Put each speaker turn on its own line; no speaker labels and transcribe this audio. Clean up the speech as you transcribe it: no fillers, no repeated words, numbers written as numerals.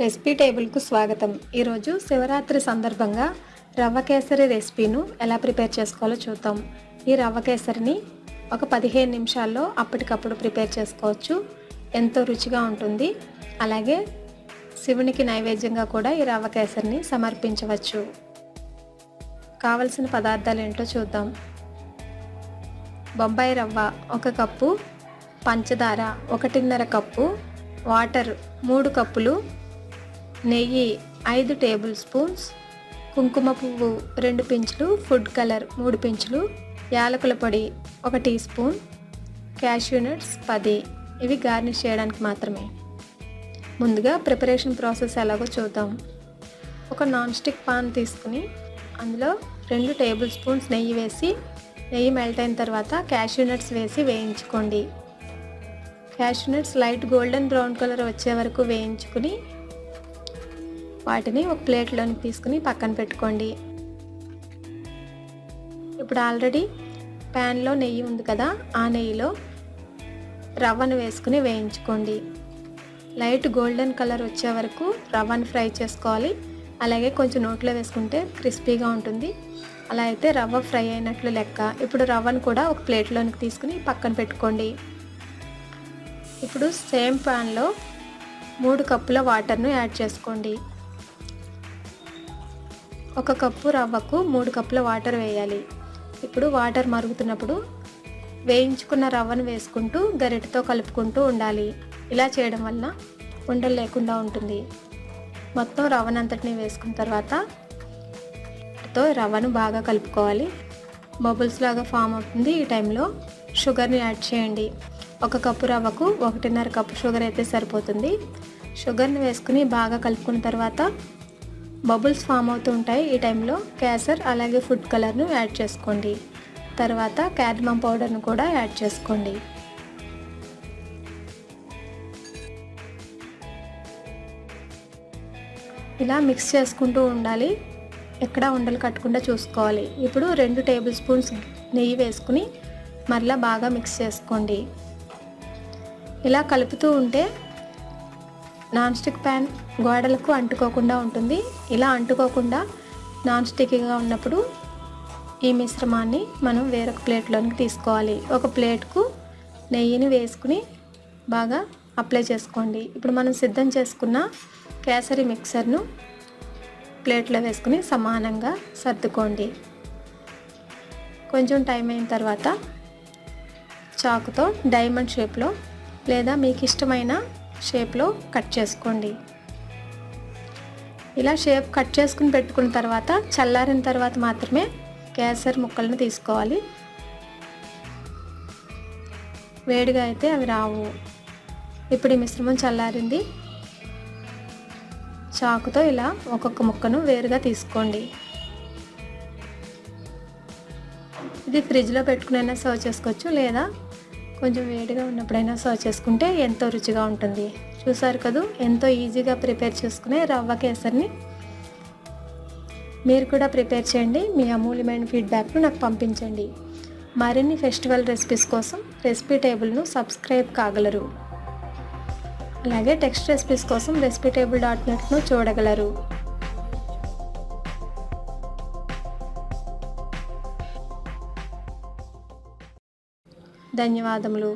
Recipe టేబుల్కు స్వాగతం. ఈరోజు శివరాత్రి సందర్భంగా రవ్వ కేసరి రెసిపీను ఎలా ప్రిపేర్ చేసుకోవాలో చూద్దాం. ఈ రవ్వ కేసరిని ఒక 15 నిమిషాల్లో అప్పటికప్పుడు ప్రిపేర్ చేసుకోవచ్చు. ఎంతో రుచిగా ఉంటుంది. అలాగే శివునికి నైవేద్యంగా కూడా ఈ రవ్వ కేసరిని సమర్పించవచ్చు. కావలసిన పదార్థాలు ఏంటో చూద్దాం. బొంబాయి రవ్వ 1 కప్పు, పంచదార 1.5 కప్పు, వాటర్ 3 కప్పులు, నెయ్యి 5 టేబుల్ స్పూన్స్, కుంకుమ పువ్వు 2 పించులు, ఫుడ్ కలర్ 3 పించులు, యాలకుల పొడి 1 టీ స్పూన్, క్యాష్యూ నట్స్ 10. ఇవి గార్నిష్ చేయడానికి మాత్రమే. ముందుగా ప్రిపరేషన్ ప్రాసెస్ ఎలాగో చూద్దాం. ఒక నాన్ స్టిక్ పాన్ తీసుకుని అందులో 2 టేబుల్ స్పూన్స్ నెయ్యి వేసి, నెయ్యి మెల్ట్ అయిన తర్వాత క్యాష్యూ నట్స్ వేసి వేయించుకోండి. Cashew nuts light golden brown colour వచ్చే వరకు వేయించుకుని వాటిని ఒక ప్లేట్లోనికి తీసుకుని పక్కన పెట్టుకోండి. ఇప్పుడు ఆల్రెడీ ప్యాన్లో నెయ్యి ఉంది కదా, ఆ నెయ్యిలో రవ్వను వేసుకుని వేయించుకోండి. లైట్ గోల్డెన్ కలర్ వచ్చే వరకు రవ్వను ఫ్రై చేసుకోవాలి. అలాగే కొంచెం నోట్లో వేసుకుంటే క్రిస్పీగా ఉంటుంది. అలా అయితే రవ్వ ఫ్రై అయినట్లు లెక్క. ఇప్పుడు రవ్వను కూడా ఒక ప్లేట్లోనికి తీసుకుని పక్కన పెట్టుకోండి. ఇప్పుడు సేమ్ ప్యాన్లో 3 కప్పుల వాటర్ను యాడ్ చేసుకోండి. 1 కప్పు రవ్వకు 3 కప్పుల వాటర్ వేయాలి. ఇప్పుడు వాటర్ మరుగుతున్నప్పుడు వేయించుకున్న రవ్వను వేసుకుంటూ గరిటెతో కలుపుకుంటూ ఉండాలి. ఇలా చేయడం వలన ఉండలు లేకుండా ఉంటుంది. మొత్తం రవ్వనంతటిని వేసుకున్న తర్వాత రవ్వను బాగా కలుపుకోవాలి. బబుల్స్ లాగా ఫామ్ అవుతుంది. ఈ టైంలో షుగర్ని యాడ్ చేయండి. 1 కప్పు రవ్వకు 1.5 కప్పు షుగర్ అయితే సరిపోతుంది. షుగర్ని వేసుకుని బాగా కలుపుకున్న తర్వాత బబుల్స్ ఫామ్ అవుతూ ఉంటాయి. ఈ టైంలో కేసర్ అలాగే ఫుడ్ కలర్ను యాడ్ చేసుకోండి. తర్వాత క్యాడ్మమ్ పౌడర్ను కూడా యాడ్ చేసుకోండి. ఇలా మిక్స్ చేసుకుంటూ ఉండాలి. ఎక్కడ ఉండలు కట్టకుండా చూసుకోవాలి. ఇప్పుడు 2 టేబుల్ స్పూన్స్ నెయ్యి వేసుకుని మరలా బాగా మిక్స్ చేసుకోండి. ఇలా కలుపుతూ ఉంటే నాన్ స్టిక్ ప్యాన్ గోడలకు అంటుకోకుండా ఉంటుంది. ఇలా అంటుకోకుండా నాన్ స్టిక్గా ఉన్నప్పుడు ఈ మిశ్రమాన్ని మనం వేరొక ప్లేట్లోనికి తీసుకోవాలి. ఒక ప్లేట్కు నెయ్యిని వేసుకుని బాగా అప్లై చేసుకోండి. ఇప్పుడు మనం సిద్ధం చేసుకున్న కేసరి మిక్సర్ను ప్లేట్లో వేసుకుని సమానంగా సర్దుకోండి. కొంచెం టైం అయిన తర్వాత చాకుతో డైమండ్ షేప్లో లేదా మీకు ఇష్టమైన షేప్లో కట్ చేసుకోండి. ఇలా షేప్ కట్ చేసుకుని పెట్టుకున్న తర్వాత చల్లారిన తర్వాత మాత్రమే కేసరి ముక్కలను తీసుకోవాలి. వేడిగా అయితే అవి రావు. ఇప్పుడు ఈ మిశ్రమం చల్లారింది. చాకుతో ఇలా ఒక్కొక్క ముక్కను వేరుగా తీసుకోండి. ఇది ఫ్రిడ్జ్లో పెట్టుకునైనా సర్వ్ చేసుకోవచ్చు, లేదా కొంచెం వేడిగా ఉన్నప్పుడైనా సర్వ్ చేసుకుంటే ఎంతో రుచిగా ఉంటుంది. చూసారు కదా, ఎంతో ఈజీగా ప్రిపేర్ చేసుకునే రవ్వ కేసరిని మీరు కూడా ప్రిపేర్ చేయండి. మీ అమూల్యమైన ఫీడ్బ్యాక్ను నాకు పంపించండి. మరిన్ని ఫెస్టివల్ రెసిపీస్ కోసం రెసిపీ టేబుల్ను సబ్స్క్రైబ్ కాగలరు. అలాగే టెక్స్ట్ రెసిపీస్ కోసం recipetable.netను చూడగలరు. ధన్యవాదములు.